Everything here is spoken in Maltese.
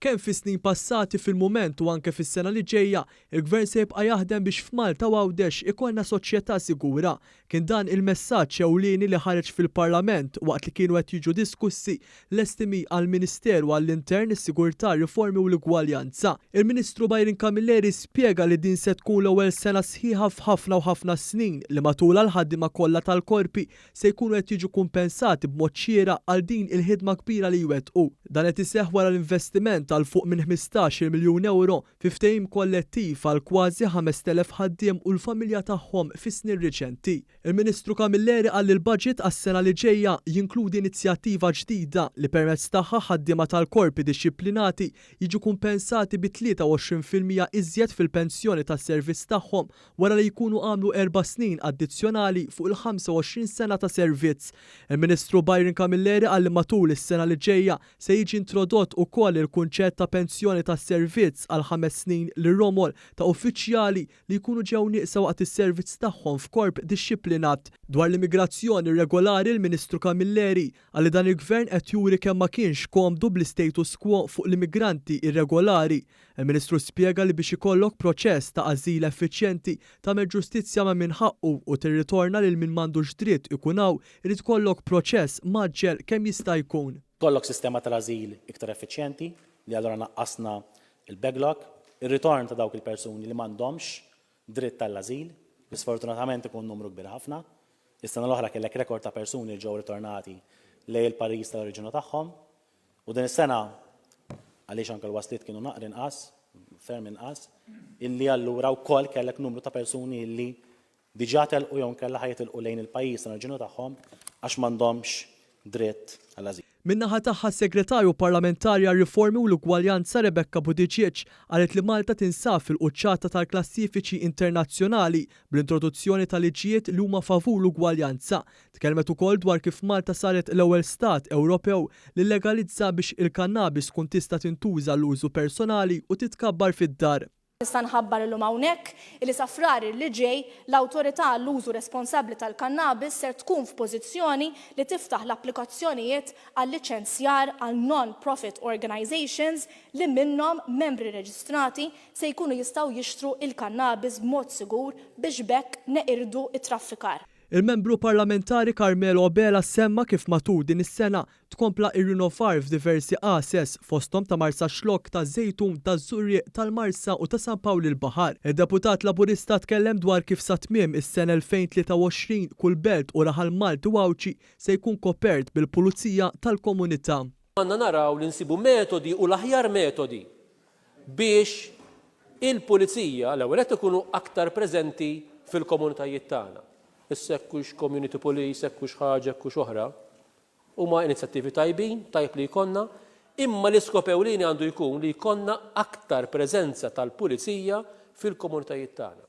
Kemm fi snin passati fil-mument u anke fis-sena li ġejja, il-Gvern se jibqa' jaħdem biex f'Malta u Għawdex ikollna soċjetà sigura. Kien dan il-messaġġ ewlieni li ħareġ fil-Parlament waqt li kienu qed jiġu diskussi l-estimi għall-Ministeru għall-Intern, is-Sigurtà, Riformi u l-Igwaljanza. Il-Ministru Byron Camilleri spjega li din se tkun l-ewwel sena sħiħa f'ħafna u ħafna snin li matulha l-ħaddiema kollha tal-korpi se jkunu qed jiġu kumpensati b'mod xieraq għal din il-ħidma kbira li jwettqu. Dan qed iseħħ wara l-investiment għal fuq minn 15 miljun euro fi ftehim kollettiv għal kważi 5,000 ħaddiem u l-familja tagħhom fis-snin riċenti. Il-Ministru Camilleri qal li l-budget għas-sena li ġejja jinkludi inizjattiva ġdida li permezz tagħha ħaddiema tal-korpi dixxiplinati jiġu kumpensati bi 23% iżjed fil-pensjoni tas-servizz tagħhom wara li jkunu għamlu 4 snin addizzjonali fuq il-25 sena ta' servizz. Il-Ministru Byron Camilleri qal li matul is-sena li ġejja se jiġi introdott ukoll il-kunċett ta' pensjoni tas servizz għal 5 snin li romol ta' uffiċjali li jkunu ġew nieqsa waqt is-servizz tagħhom f'korp dixxiplinat. Dwar l-immigrazzjoni regolari l-Ministru Camilleri qal li dan il-Gvern qed juri kemm ma kienx komdu bl-status quo fuq l-immigranti irregolari. Il-Ministru spjega li biex ikollok proċess ta' ażil effiċjenti tagħmel ġustizzja ma' min ħaqqu u tirritorna lil min m'għandux dritt ikun hawn irid tkollok proċess maġġel kemm jista' jkun. Kollok sistema tal-ażil iktar effiċjenti li allura naqqasna il-backlog, ir-ritorn ta' dawk il-persuni li m'għandhomx dritt tal-ażil, li sfortunatament ikun numru kbir ħafna. Is-sena l-oħra kellek rekord ta' persuni li ġew ritornati lejn il-pajjiż tal-oriġinu tagħhom u din is-sena għaliex anke l-waslit kienu naqra inqas, ferm inqas, illi allura wkoll kellek numru ta' persuni li diġà telqu jew kellha ħajtilqu lejn il-pajjiż tal-oriġinu tagħhom għax m'għandhomx dritt għall-ażil. Min-naħa tagħha segretarju parlamentari għar-Riformi u l-Ugwaljanza Rebecca Buttigieg qalet li Malta tinsab fil-quċċata tal-klassifiċi internazzjonali bl-introduzzjoni ta' liġijiet li huma favur l-ugwaljanza. Tkellmet ukoll dwar kif Malta saret l-ewwel stat Ewropew li legalizza biex il-kannabis tkun tista' tintuża l-użu personali u titkabbar fid-dar. Nista' nħabbar illum hawnhekk li sa frar li ġej l-awtorità għall-użu responsabbli tal-kannabis ser tkun f'pożizzjoni li tiftaħ l-applikazzjonijiet għal liċenzjar għal non-profit organizations li minnhom membri reġistrati se jkunu jistgħu jixtru il-kannabis b'mod sigur biex bekk neqirdu it-traffikar. Il-membru parlamentari Carmelo Obela semma kif matul din is-sena tkompla irrinnovar f'diversi qases fosthom ta' Marsa Xlok, ta' Żejtun, ta' Żurrieq, tal-Marsa u ta' San Pawli l-Baħar. Id-deputat Laburista tkellem dwar kif sa tmiem is-sena 2023 kull belt u raħal Malti u Awċi se jkun kopert bil-Pulizija tal-Komunità. Għandna naraw li nsibu metodi u l-aħjar metodi biex il-Pulizija l-ewwel qed ikunu aktar preżenti fil-komunitajiet tagħna. Is-sekkux community police, sekkux ħaġa, sekkux oħra, huma inizjattivi tajbin, tajb li jkollna, imma l-iskop ewlieni għandu jkun li jkollna aktar preżenza tal-pulizija fil-komunitajiet tagħna.